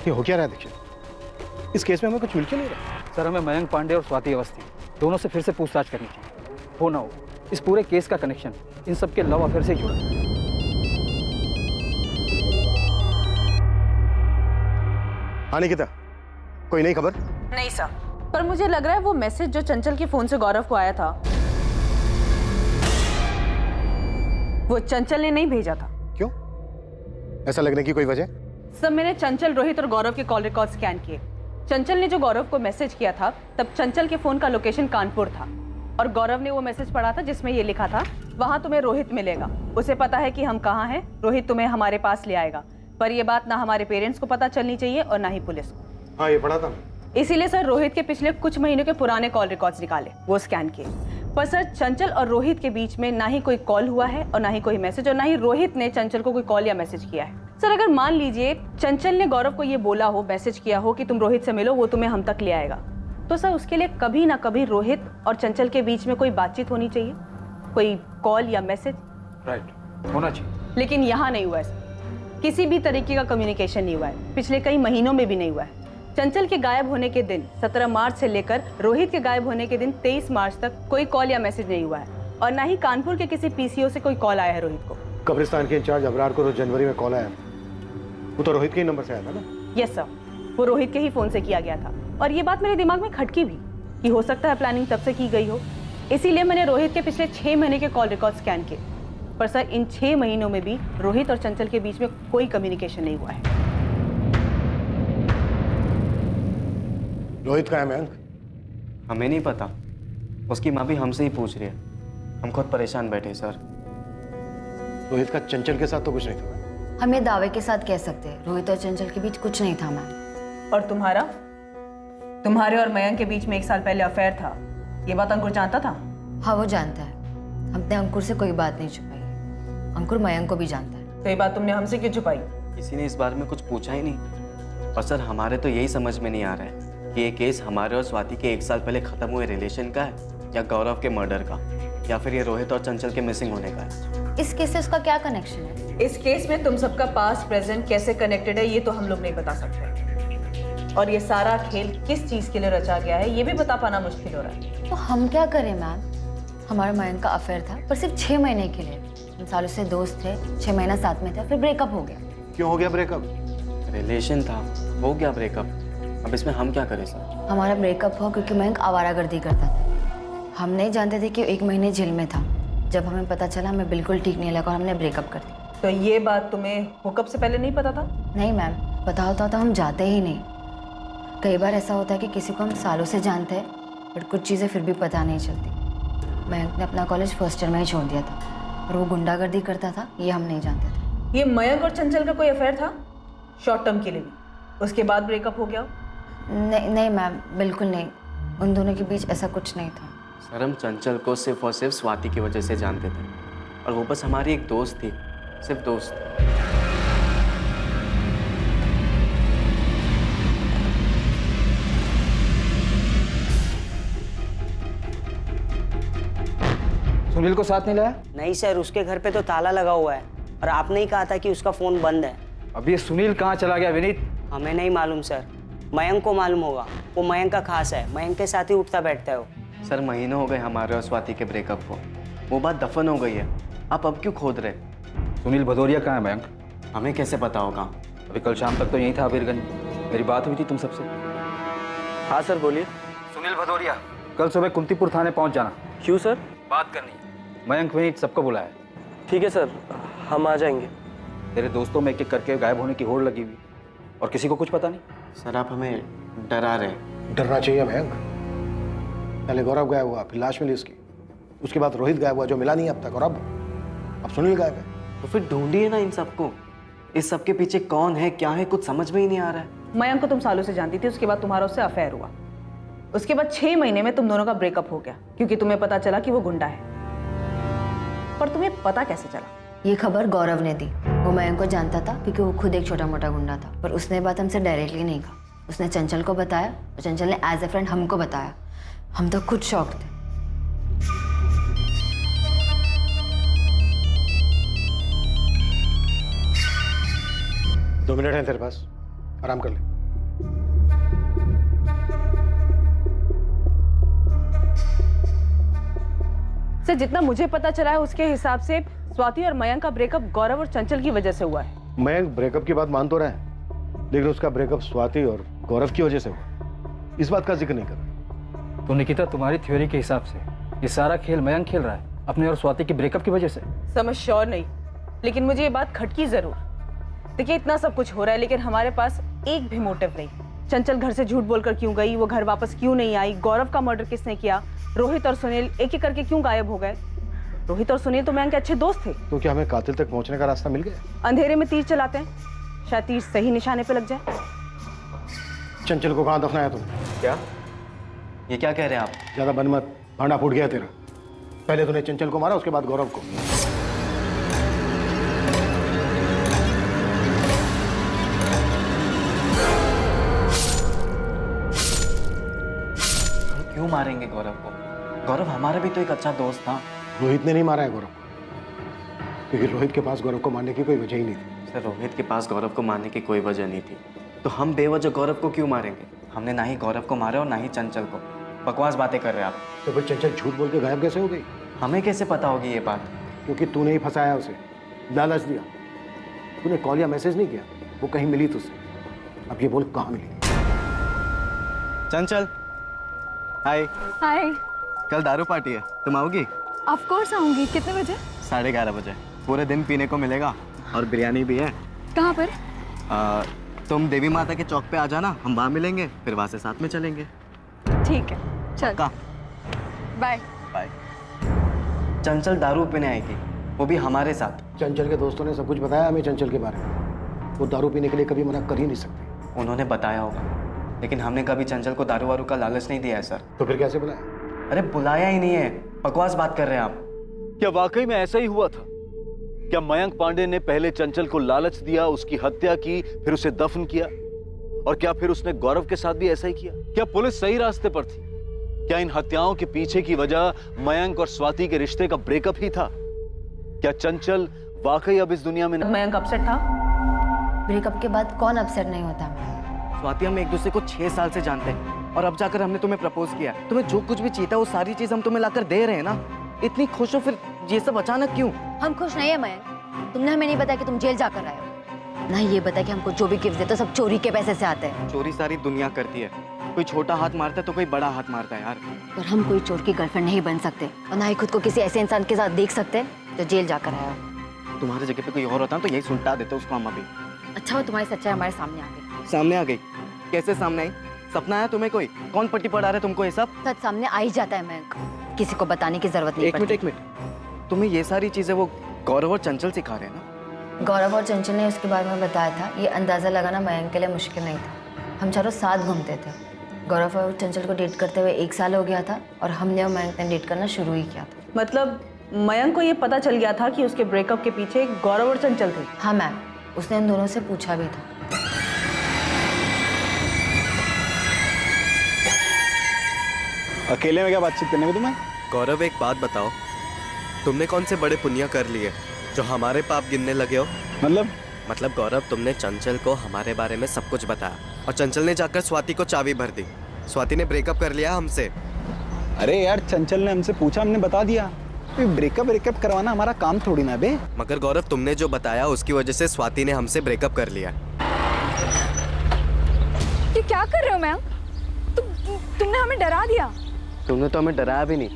ये हो क्या रहा है दीक्षित? इस केस में हमें कुछ मिल क्यों नहीं रहा? सर हमें मयंक पांडे और स्वाति अवस्थी दोनों से फिर से पूछताछ करनी चाहिए। हो ना हो इस पूरे केस का कनेक्शन इन सब के लव अफेयर से जुड़ा है। हाँ निकिता, कोई नई खबर? नहीं सर, पर मुझे लग रहा है वो मैसेज जो चंचल के फोन से गौरव को आया था, वो चंचल ने नहीं भेजा था। क्यों? ऐसा लगने की कोई वजह? सब मैंने चंचल, रोहित और गौरव के कॉल रिकॉर्ड स्कैन किए। चंचल ने जो गौरव को मैसेज किया था, तब चंचल के फोन का लोकेशन कानपुर था, और गौरव ने वो मैसेज पढ़ा था जिसमें ये लिखा था वहां तुम्हें रोहित मिलेगा। उसे पता है कि हम कहाँ हैं, रोहित तुम्हें हमारे पास ले आएगा। पर ये बात ना हमारे पेरेंट्स को पता चलनी चाहिए और ना ही पुलिस को। हाँ, ये पढ़ा था। इसीलिए सर रोहित के पिछले कुछ महीनों के पुराने कॉल रिकॉर्ड्स निकाले, वो स्कैन किए। पर सर चंचल और रोहित के बीच में ना ही कोई कॉल हुआ है और ना ही कोई मैसेज, और ना ही रोहित ने चंचल को कोई कॉल या मैसेज किया है। सर अगर मान लीजिए चंचल ने गौरव को ये बोला हो, मैसेज किया हो कि तुम रोहित से मिलो, वो तुम्हें हम तक ले आएगा, तो सर उसके लिए कभी ना कभी रोहित और चंचल के बीच में कोई बातचीत होनी चाहिए, कोई कॉल या मैसेज। राइट, होना चाहिए। लेकिन यहाँ नहीं हुआ है, किसी भी तरीके का कम्युनिकेशन नहीं हुआ है, पिछले कई महीनों में भी नहीं हुआ है। चंचल के गायब होने के दिन 17 मार्च से लेकर रोहित के गायब होने के दिन 23 मार्च तक कोई कॉल या मैसेज नहीं हुआ है, और ना ही कानपुर के किसी पीसीओ से कोई कॉल आया है रोहित को। कब्रिस्तान के इंचार्ज अबरार को जनवरी में कॉल आया, वो तो रोहित के ही नंबर से आया था ना? यस सर, वो रोहित के ही फोन से किया गया था, और ये बात मेरे दिमाग में खटकी भी कि हो सकता है प्लानिंग तब से की गई हो। इसीलिए मैंने रोहित के पिछले 6 महीने के कॉल रिकॉर्ड स्कैन किए, पर सर इन 6 महीनों में भी रोहित और चंचल के बीच में कोई कम्युनिकेशन नहीं हुआ है। रोहित का है मयंक? हमें नहीं पता, उसकी माँ भी हमसे ही पूछ रही है, हम खुद परेशान बैठे सर। रोहित का चंचल के साथ तो कुछ नहीं था। हम ये दावे के साथ कह सकते हैं रोहित और चंचल के बीच कुछ नहीं था मैम। और तुम्हारे और मयंक के बीच में 1 साल पहले अफेयर था, ये बात अंकुर जानता था? हाँ वो जानता है, हमने अंकुर से कोई बात नहीं छुपाई, अंकुर मयंक को भी जानता है। तो ये बात तुमने हमसे क्यों छुपाई? किसी ने इस बारे में कुछ पूछा ही नहीं, और सर हमारे तो यही समझ में नहीं आ रहा है कि ये केस हमारे और स्वाति के 1 साल पहले खत्म हुए रिलेशन का है, या गौरव के मर्डर का, या फिर ये रोहित और चंचल के मिसिंग होने का है। इस केस से उसका क्या कनेक्शन है? इस केस में तुम सबका पास्ट प्रेजेंट कैसे कनेक्टेड है ये तो हम लोग नहीं बता सकते, और ये सारा खेल किस चीज के लिए रचा गया है ये भी बता पाना मुश्किल हो रहा है। तो हम क्या करें मैम? हमारा मयंक का अफेयर था, पर सिर्फ 6 महीने के लिए। हम सालों से दोस्त थे, 6 महीना साथ में थे, फिर ब्रेकअप हो गया। क्यों हो गया ब्रेकअप? रिलेशन था, हो गया ब्रेकअप, अब इसमें हम क्या करें सर? हमारा ब्रेकअप हुआ क्योंकि मयंक आवारागर्दी करता था। हम नहीं जानते थे कि 1 महीने जेल में था। जब हमें पता चला हमें बिल्कुल ठीक नहीं लगा और हमने ब्रेकअप कर दिया। तो ये बात तुम्हें हुकअप से पहले नहीं पता था? नहीं मैम, पता होता तो हम जाते ही नहीं। कई बार ऐसा होता है कि किसी को हम सालों से जानते हैं, बट कुछ चीज़ें फिर भी पता नहीं चलती। मयंक ने अपना कॉलेज फर्स्ट ईयर में ही छोड़ दिया था, और वो गुंडागर्दी करता था, ये हम नहीं जानते थे। ये मयंक और चंचल का कोई अफेयर था शॉर्ट टर्म के लिए भी, उसके बाद ब्रेकअप हो गया? नहीं मैम, बिल्कुल नहीं, उन दोनों के बीच ऐसा कुछ नहीं था। सर हम चंचल को सिर्फ और सिर्फ स्वाति की वजह से जानते थे, और वो बस हमारी एक दोस्त थी, सिर्फ दोस्त। सुनील को साथ नहीं लाया? नहीं सर, उसके घर पे तो ताला लगा हुआ है, और आपने ही कहा था कि उसका फोन बंद है। अब ये सुनील कहाँ चला गया विनीत? हमें नहीं मालूम सर, मयंक को मालूम होगा, वो मयंक का खास है, मयंक के साथ ही उठता बैठता है वो। सर महीनों हो गए हमारे और स्वाति के ब्रेकअप को, वो बात दफन हो गई है, आप अब क्यों खोद रहे? सुनील भदौरिया कहाँ है मयंक? हमें कैसे पता होगा? अभी कल शाम तक तो यहीं था अबीरगंज, मेरी बात हुई थी तुम सबसे। हाँ सर बोलिए। सुनील भदौरिया, कल सुबह कुंतीपुर थाने पहुंच जाना। क्यों सर? बात करनी, मयंक विनीत सबको बुलाया। ठीक है सर, हम आ जाएंगे। तेरे दोस्तों में एक-एक करके गायब होने की होड़ लगी हुई, और किसी को कुछ पता नहीं। सर आप हमें डरा रहे। डरना चाहिए मयंक। पहले गौरव गायब हुआ, फिर लाश मिली उसकी, उसके बाद रोहित गायब हुआ जो मिला नहीं अब तक, और अब सुनील गायब है। तो फिर ढूंढिए ना इन सबको, इस सब के पीछे कौन है क्या है कुछ समझ में ही नहीं आ रहा है। मयंक को तुम सालों से जानती थी, उसके बाद तुम्हारा उससे अफेयर हुआ, उसके बाद 6 महीने में तुम दोनों का ब्रेकअप हो गया क्योंकि तुम्हें पता चला कि वो गुंडा है। पर तुम्हें पता कैसे चला? ये खबर गौरव ने दी। वो मयंक को जानता था क्योंकि वो खुद एक छोटा मोटा गुंडा था, पर उसने बात हमसे डायरेक्टली नहीं कहा। उसने चंचल को बताया और चंचल ने एज ए फ्रेंड हमको बताया। हम तो खुद शॉक थे। 2 मिनट हैं तेरे पास, आराम कर ले। सर जितना मुझे पता चला है उसके हिसाब से स्वाति और मयंक का ब्रेकअप गौरव और चंचल की वजह से हुआ है। मयंक ब्रेकअप की बात मान तो रहे हैं, लेकिन उसका ब्रेकअप स्वाति और गौरव की वजह से हुआ, इस बात का जिक्र नहीं कर रहा। तो निकिता तुम्हारी थ्योरी के हिसाब से ये सारा खेल मयंक खेल रहा है अपने और स्वाति के ब्रेकअप की वजह से? समझ श्योर नहीं, लेकिन मुझे ये बात खटकी जरूर। देखिए इतना सब कुछ हो रहा है लेकिन हमारे पास एक भी मोटिव नहीं। चंचल घर से झूठ बोलकर क्यों गई, वो घर वापस क्यों नहीं आई, गौरव का मर्डर किसने किया, रोहित और सुनील एक एक करके क्यों गायब हो गए। रोहित और सुनील तो मयंक के अच्छे दोस्त थे। तो क्या हमें कातिल तक पहुंचने का रास्ता मिल गया? अंधेरे में तीर चलाते हैं, शायद तीर सही निशाने पे लग जाए। चंचल को कहाँ दफनाया तुमने? क्या ये क्या कह रहे हैं आप? ज्यादा बन मत, भांडा फूट गया तेरा। पहले तूने चंचल को मारा, उसके बाद गौरव को। क्यों मारेंगे गौरव को? गौरव हमारा भी तो एक अच्छा दोस्त था। रोहित ने नहीं मारा है गौरव को, क्योंकि रोहित के पास गौरव को मारने की कोई वजह ही नहीं थी। सर, रोहित के पास गौरव को मारने की कोई वजह नहीं थी, तो हम बेवजह गौरव को क्यों मारेंगे? हमने ना ही गौरव को मारा और ना ही चंचल को। बकवास बातें कर रहे हैं आप। तो फिर चंचल झूठ बोल के गायब कैसे हो गई? हमें कैसे पता होगी ये बात? क्योंकि तूने ही फंसाया उसे, लालच दिया। तूने कॉल या मैसेज नहीं किया, वो कहीं मिली तुझसे। अब ये बोल कहाँ मिली? चंचल, हाय। हाय। कल दारू पार्टी है, तुम आओगी? ऑफ कोर्स आऊंगी। कितने बजे? 11:30 बजे। पूरे दिन पीने को मिलेगा और बिरयानी भी है। कहाँ पर? तुम देवी माता के चौक पे आ जाना, हम वहाँ मिलेंगे, फिर वहाँ से साथ में चलेंगे। ठीक है, चल। Bye bye. चंचल दारू पीने आएगी, वो भी हमारे साथ। चंचल के दोस्तों ने सब कुछ बताया हमें चंचल के बारे में। वो दारू पीने के लिए कभी मना कर ही नहीं सकते। उन्होंने बताया होगा, लेकिन हमने कभी चंचल को दारू वारू का लालच नहीं दिया है सर। तो फिर कैसे बुलाया? अरे बुलाया ही नहीं है, बकवास बात कर रहे हैं आप। क्या वाकई में ऐसा ही हुआ था? क्या मयंक पांडे ने पहले चंचल को लालच दिया, उसकी हत्या की, फिर उसे दफन किया? और क्या फिर उसने गौरव के साथ भी ऐसा ही किया? क्या पुलिस सही रास्ते पर थी? क्या इन हत्याओं के पीछे की वजह मयंक और स्वाति के रिश्ते का ब्रेकअप ही था? क्या चंचल वाकई अब इस दुनिया में मयंक अपसेट था? ब्रेकअप के बाद कौन अपसेट नहीं होता? स्वाति, हम एक दूसरे को 6 साल से जानते हैं और अब जाकर हमने तुम्हें प्रपोज किया। तुम्हें जो कुछ भी चाहिए वो सारी चीज हम तुम्हें लाकर दे रहे हैं ना। इतनी खुश हो, फिर ये सब अचानक क्यों? हम खुश नहीं है मयंक। तुमने हमें नहीं बताया कि तुम जेल जाकर आए हो, ना ही ये बताया कि हमको जो भी गिफ्ट देते सब चोरी के पैसे से आते हैं। चोरी सारी दुनिया करती है, कोई छोटा हाथ मारता है तो कोई बड़ा हाथ मारता है यार। पर हम कोई चोर की गर्लफ्रेंड नहीं बन सकते और ना ही खुद को किसी ऐसे इंसान के साथ देख सकते जो जेल जाकर आया हो। तुम्हारी जगह पे कोई और होता तो यही सुलटा देते उसको हम अभी। अच्छा हो तुम्हारी सच्चाई हमारे सामने आ गई। सामने आ गई? कैसे सामने आई? सपना आया तुम्हें कोई? कौन पट्टी पढ़ा रहे तुमको ये सब? सच सामने आ ही जाता है मयंक, किसी को बताने की जरूरत नहीं पड़ती। एक मिनट, तुम्हें ये सारी चीजें वो गौरव और चंचल सिखा रहे हैं ना? गौरव और चंचल ने उसके बारे में बताया था। ये अंदाजा लगाना मयंक के लिए मुश्किल नहीं था। हम चारों साथ घूमते थे। गौरव और चंचल को डेट करते हुए 1 साल हो गया था और हमने और मयंक ने डेट करना शुरू ही किया था। मतलब मयंक को ये पता चल गया था कि उसके ब्रेकअप के पीछे गौरव और चंचल थे? हाँ मैम, उसने उन दोनों से पूछा भी था। अकेले में क्या बातचीत करने में तुम्हें? गौरव, एक बात बताओ, तुमने कौन से बड़े पुण्य कर लिए जो हमारे पाप गिनने लगे हो? मतलब गौरव, तुमने चंचल को हमारे बारे में सब कुछ बताया और चंचल ने जाकर स्वाति को चाबी भर दी। स्वाति ने ब्रेकअप कर लिया हमसे। अरे यार, चंचल ने हमसे पूछा, हमने बता दिया। ब्रेकअप करवाना हमारा काम थोड़ी ना बे। मगर गौरव, तुमने जो बताया उसकी वजह से स्वाति ने हमसे ब्रेकअप कर लिया। ये क्या कर रहे हो मैम? तुमने हमें डरा दिया। तुमने तो हमें डराया भी नहीं,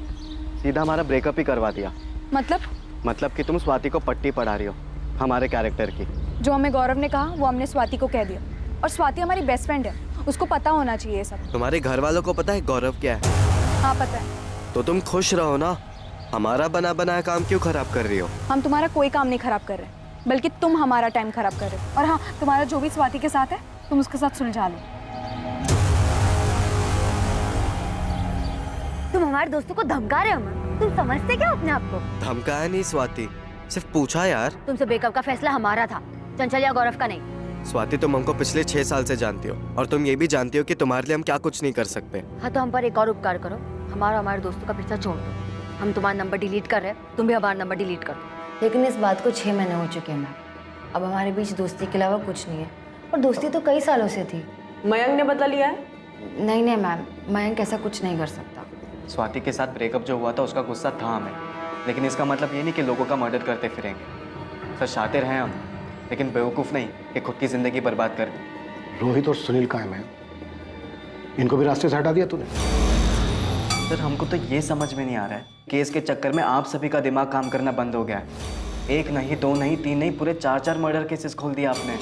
सीधा हमारा ब्रेकअप ही करवा दिया। मतलब कि तुम स्वाति को पट्टी पढ़ा रही हो हमारे कैरेक्टर की। जो हमें गौरव ने कहा वो हमने स्वाति को कह दिया, और स्वाति हमारी बेस्ट फ्रेंड है, उसको पता होना चाहिए ये सब। तुम्हारे घर वालों को पता है गौरव क्या है? हाँ पता है। तो तुम खुश रहो ना, हमारा बना बनाया काम क्यों खराब कर रही हो? हम तुम्हारा कोई काम नहीं खराब कर रहे, बल्कि तुम हमारा टाइम खराब कर रहे हो। और हाँ, तुम्हारा जो भी स्वाति के साथ है तुम उसके साथ सुलझा लो। तुम हमारे दोस्तों को धमका रहे हो मैम? तुम समझते क्या अपने आप को? धमकाया नहीं स्वाति, सिर्फ पूछा यार। तुमसे ब्रेकअप का फैसला हमारा था, चंचल या गौरव का नहीं। स्वाति, तुम हमको पिछले 6 साल से जानती हो और तुम ये भी जानती हो कि तुम्हारे लिए हम क्या कुछ नहीं कर सकते। हाँ, तो हम पर एक और उपकार करो, हमारे दोस्तों का पीछा छोड़ दो। हम तुम्हारा नंबर डिलीट कर रहे हैं, तुम भी हमारा नंबर डिलीट कर दो। लेकिन इस बात को 6 महीने हो चुके हैं मैम। अब हमारे बीच दोस्ती के अलावा कुछ नहीं है, और दोस्ती तो कई सालों से थी। मयंक ने बदला लिया है? नहीं मैम, मयंक ऐसा कुछ नहीं कर सकता। स्वाति के साथ ब्रेकअप जो हुआ था उसका गुस्सा था हमें, लेकिन इसका मतलब ये नहीं कि लोगों का मर्डर करते फिरेंगे। सर, शातिर हैं हम, लेकिन बेवकूफ़ नहीं कि खुद की जिंदगी बर्बाद कर दी। रोहित और सुनील कहाँ हैं? इनको भी रास्ते से हटा दिया तूने? सर, हमको तो ये समझ में नहीं आ रहा है, केस के चक्कर में आप सभी का दिमाग काम करना बंद हो गया है। 1 नहीं, 2 नहीं, 3 नहीं, पूरे 4 मर्डर केसेस खोल दिया आपने।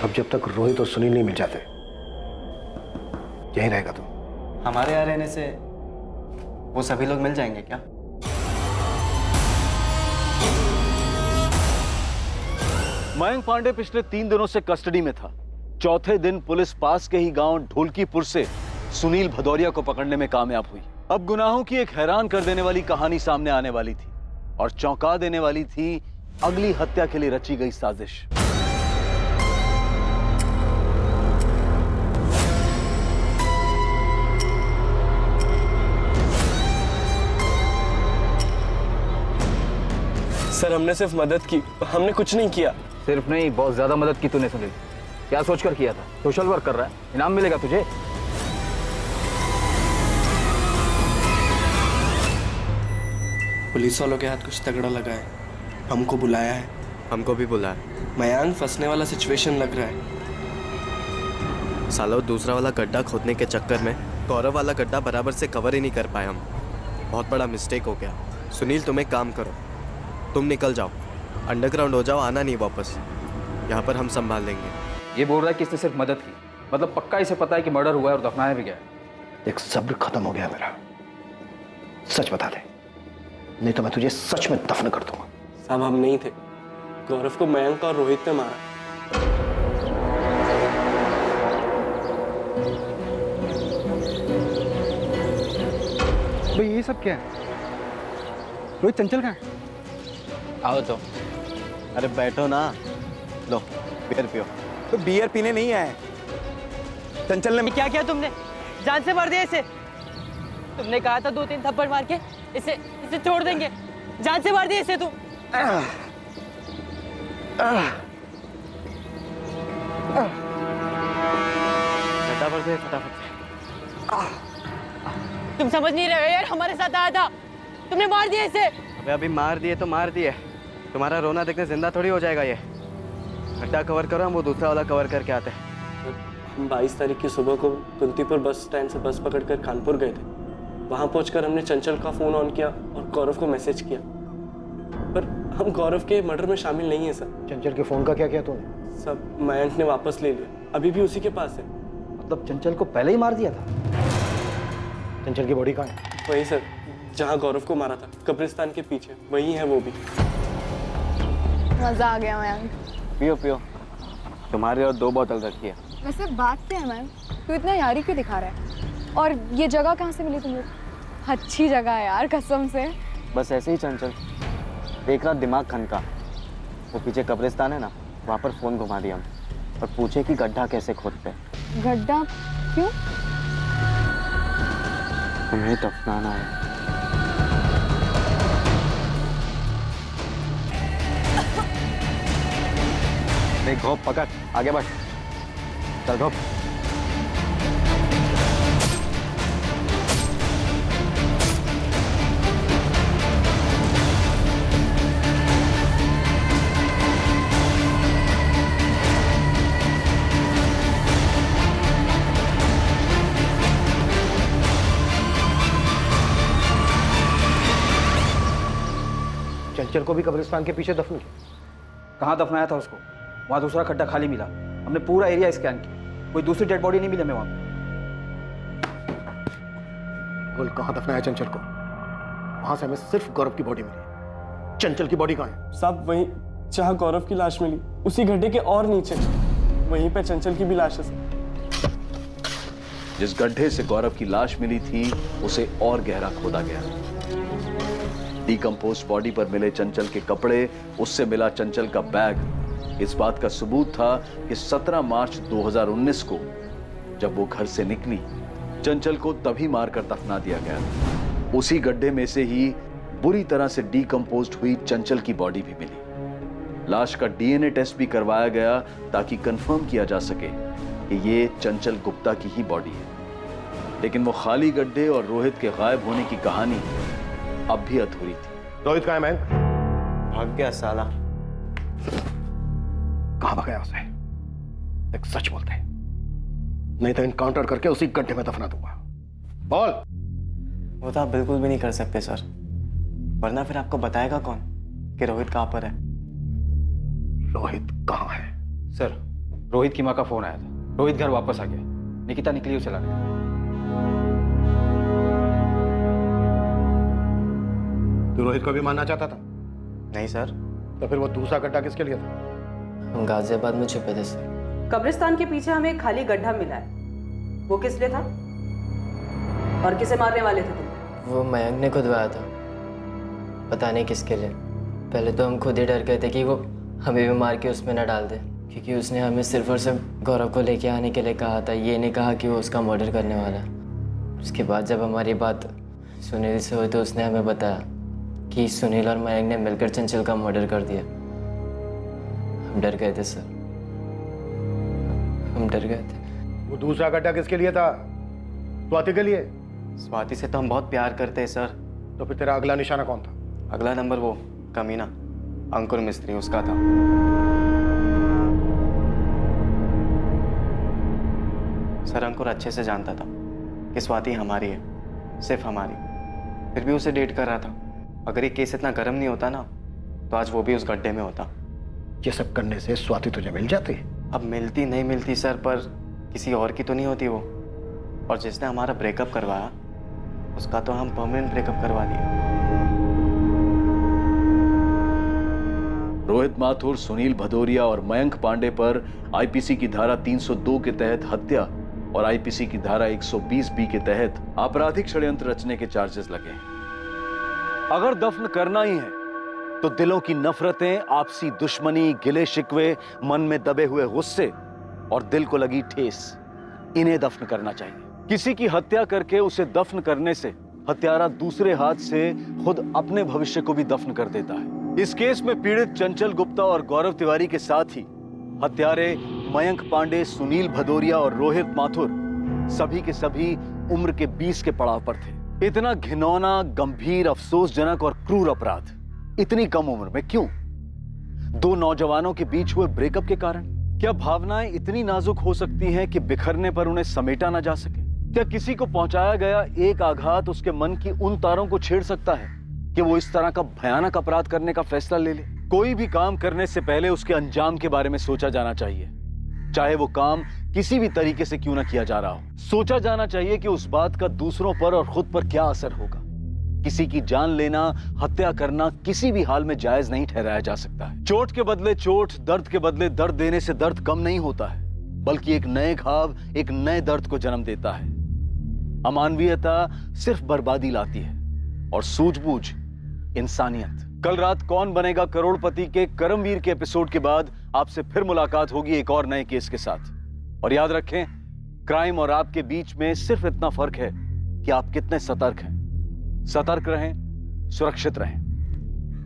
अब जब तक रोहित और सुनील नहीं मिल जाते यहीं रहेगा तू। हमारे यहाँ रहने से वो सभी लोग मिल जाएंगे क्या? मयंक पांडे पिछले 3 दिनों से कस्टडी में था। चौथे दिन पुलिस पास के ही गांव ढोलकीपुर से सुनील भदौरिया को पकड़ने में कामयाब हुई। अब गुनाहों की एक हैरान कर देने वाली कहानी सामने आने वाली थी और चौंका देने वाली थी अगली हत्या के लिए रची गई साजिश। सर हमने सिर्फ मदद की, हमने कुछ नहीं किया। सिर्फ नहीं, बहुत ज्यादा मदद की तूने सुनील। क्या सोचकर किया था? सोशल वर्क कर रहा है, इनाम मिलेगा तुझे। पुलिस वालों के हाथ कुछ तगड़ा लगा है, हमको बुलाया है। हमको भी बुलाया। मयांक फंसने वाला सिचुएशन लग रहा है। सालों दूसरा वाला गड्ढा खोदने के चक्कर में गौरव वाला गड्ढा बराबर से कवर ही नहीं कर पाए हम। बहुत बड़ा मिस्टेक हो गया। सुनील तुम एक काम करो, तुम निकल जाओ, अंडरग्राउंड हो जाओ, आना नहीं वापस। यहाँ पर हम संभाल लेंगे। ये बोल रहा है कि इसने सिर्फ मदद की, मतलब पक्का इसे पता है कि मर्डर हुआ है और दफनाया भी गया है। एक सब्र खत्म हो गया मेरा। सच बता दे, नहीं तो मैं तुझे सच में दफन कर दूंगा। साहब हम नहीं थे, गौरव को मयंक और रोहित ने मारा। भाई ये सब क्या है? रोहित चंचल कहाँ है? आओ तो। अरे बैठो ना, लो बियर पियो। तो बियर पीने नहीं आए, चंचल ने क्या किया तुमने? जान से मार दिया इसे। तुमने कहा था 2-3 थप्पड़ मार के इसे छोड़ देंगे। जान से मार दिया इसे तुम। फटाफट से, फटाफट से। तुम समझ नहीं रहे हो यार, हमारे साथ आया था, तुमने मार दिया इसे। अभी मार दिए तो मार दिए, तुम्हारा रोना देखने जिंदा थोड़ी हो जाएगा ये। गड्ढा कवर करो, हम वो दूसरा वाला कवर करके आते हैं। हम 22 तारीख की सुबह को कुंतीपुर बस स्टैंड से बस पकड़कर कानपुर गए थे। वहां पहुंचकर हमने चंचल का फोन ऑन किया और गौरव को मैसेज किया, पर हम गौरव के मर्डर में शामिल नहीं है सर। चंचल के फोन का क्या किया तूने? सब मयंक ने वापस ले लिया, अभी भी उसी के पास है। मतलब चंचल को पहले ही मार दिया था? चंचल की बॉडी कहाँ है? वही सर, जहाँ गौरव को मारा था, कब्रिस्तान के पीछे वही है वो भी। मजा आ गया मयंक। पियो पियो, तुम्हारे और 2 बोतल रखी है। वैसे बात क्या है मैम, तू इतना यारी क्यों दिखा रहा है? और ये जगह कहाँ से मिली तुम लोग? अच्छी जगह है यार, कसम से। बस ऐसे ही चंचल देख रहा, दिमाग खनका। वो पीछे कब्रिस्तान है ना, वहाँ पर फोन घुमा दिया हम और पूछे कि गड्ढा कैसे खोदते हैं। गड्ढा क्यों? तुम्हें दफनाना है। देख घोप पकड़, आगे बढ़, चल घोप। चंचल को भी कब्रिस्तान के पीछे दफन किया? कहाँ दफनाया था उसको? वहाँ दूसरा खड्डा खाली मिला, हमने पूरा एरिया स्कैन किया, कोई दूसरी डेड बॉडी नहीं मिली हमें वहाँ पे। बोल कहाँ दफनाया चंचल को? वहां से हमें सिर्फ गौरव की बॉडी मिली, चंचल की बॉडी कहाँ है? सब वहीं जहाँ गौरव की लाश मिली, उसी गड्ढे के और नीचे, वहीं पे चंचल की भी लाश है। जिस गड्ढे से गौरव की लाश मिली थी उसे और गहरा खोदा गया। डीकंपोज्ड बॉडी पर मिले चंचल के कपड़े, उससे मिला चंचल का बैग इस बात का सबूत था कि 17 मार्च 2019 को जब वो घर से निकली, चंचल को तभी मारकर दफना दिया गया था। उसी गड्ढे में से ही बुरी तरह से डीकंपोज्ड हुई चंचल की बॉडी भी मिली। लाश का डीएनए टेस्ट भी करवाया गया ताकि कंफर्म किया जा सके कि ये चंचल गुप्ता की ही बॉडी है। लेकिन वो खाली गड्ढे और रोहित के गायब होने की कहानी अब भी अधूरी थी। रोहित कहाँ है मैन? भाग गया साला। कहाँ भगाया उसे? एक सच बोलते हैं, नहीं तो इनकाउंटर करके उसी गड्ढे में दफना दूंगा। बोल। वो तो आप बिल्कुल भी नहीं कर सकते सर, वरना फिर आपको बताएगा कौन कि रोहित कहाँ पर है? रोहित कहाँ है? सर रोहित की माँ का फोन आया था। रोहित घर वापस आ गया। निकिता निकली उसे लाने। तू रोहित को भी मारना चाहता था? नहीं सर। तो फिर वो दूसरा गड्ढा किसके लिए था? हम गाजियाबाद में छुपे थे सर। कब्रिस्तान के पीछे हमें एक खाली गड्ढा मिला है, वो किस लिए था और किसे मारने वाले थे तुम? वो मयंक ने खुदवाया था, पता नहीं किसके लिए। पहले तो हम खुद ही डर गए थे कि वो हमें भी मार के उसमें न डाल दे, क्योंकि उसने हमें सिर्फ और सिर्फ गौरव को लेके आने के लिए कहा था, ये नहीं कहा कि वो उसका मर्डर करने वाला है। उसके बाद जब हमारी बात सुनील से हुई तो उसने हमें बताया कि सुनील और मयंक ने मिलकर चंचल का मर्डर कर दिया। हम डर गए थे सर, हम डर गए थे। वो दूसरा गड्ढा किसके लिए था? स्वाति के लिए? स्वाति से तो हम बहुत प्यार करते हैं सर। तो फिर तेरा अगला निशाना कौन था? अगला नंबर वो कमीना अंकुर मिस्त्री, उसका था। सर अंकुर अच्छे से जानता था कि स्वाति हमारी है, सिर्फ हमारी, फिर भी उसे डेट कर रहा था। अगर ये केस इतना गर्म नहीं होता ना तो आज वो भी उस गड्ढे में होता। ये सब करने से स्वाति तुझे मिल जाती? अब मिलती नहीं मिलती सर, पर किसी और की तो नहीं होती वो। और जिसने हमारा ब्रेकअप करवाया उसका तो हम परमानेंट ब्रेकअप करवा दिया। रोहित माथुर, सुनील भदौरिया और मयंक पांडे पर आईपीसी की धारा 302 के तहत हत्या और आईपीसी की धारा 120 बी के तहत आपराधिक षड्यंत्र रचने के चार्जेस लगे हैं। अगर दफन करना ही है तो दिलों की नफरतें, आपसी दुश्मनी, गिले शिकवे, मन में दबे हुए गुस्से और दिल को लगी ठेस, इन्हें दफन करना चाहिए। किसी की हत्या करके उसे दफन करने से हत्यारा दूसरे हाथ से खुद अपने भविष्य को भी दफन कर देता है। इस केस में पीड़ित चंचल गुप्ता और गौरव तिवारी के साथ ही हत्यारे मयंक पांडे, सुनील भदौरिया और रोहित माथुर सभी के सभी उम्र के 20 के पड़ाव पर थे। इतना घिनौना, गंभीर, अफसोसजनक और क्रूर अपराध इतनी कम उम्र में क्यों? दो नौजवानों के बीच हुए ब्रेकअप के कारण? क्या भावनाएं इतनी नाजुक हो सकती हैं कि बिखरने पर उन्हें समेटा ना जा सके? क्या किसी को पहुंचाया गया एक आघात उसके मन की उन तारों को छेड़ सकता है कि वो इस तरह का भयानक अपराध करने का फैसला ले ले? कोई भी काम करने से पहले उसके अंजाम के बारे में सोचा जाना चाहिए, चाहे वो काम किसी भी तरीके से क्यों ना किया जा रहा हो। सोचा जाना चाहिए कि उस बात का दूसरों पर और खुद पर क्या असर होगा। किसी की जान लेना, हत्या करना किसी भी हाल में जायज नहीं ठहराया जा सकता है। चोट के बदले चोट, दर्द के बदले दर्द देने से दर्द कम नहीं होता है, बल्कि एक नए घाव एक नए दर्द को जन्म देता है। अमानवीयता सिर्फ बर्बादी लाती है और सूझबूझ इंसानियत। कल रात कौन बनेगा करोड़पति के करमवीर के एपिसोड के बाद आपसे फिर मुलाकात होगी एक और नए केस के साथ। और याद रखें, क्राइम और आपके बीच में सिर्फ इतना फर्क है कि आप कितने सतर्क हैं। सतर्क रहें, सुरक्षित रहें।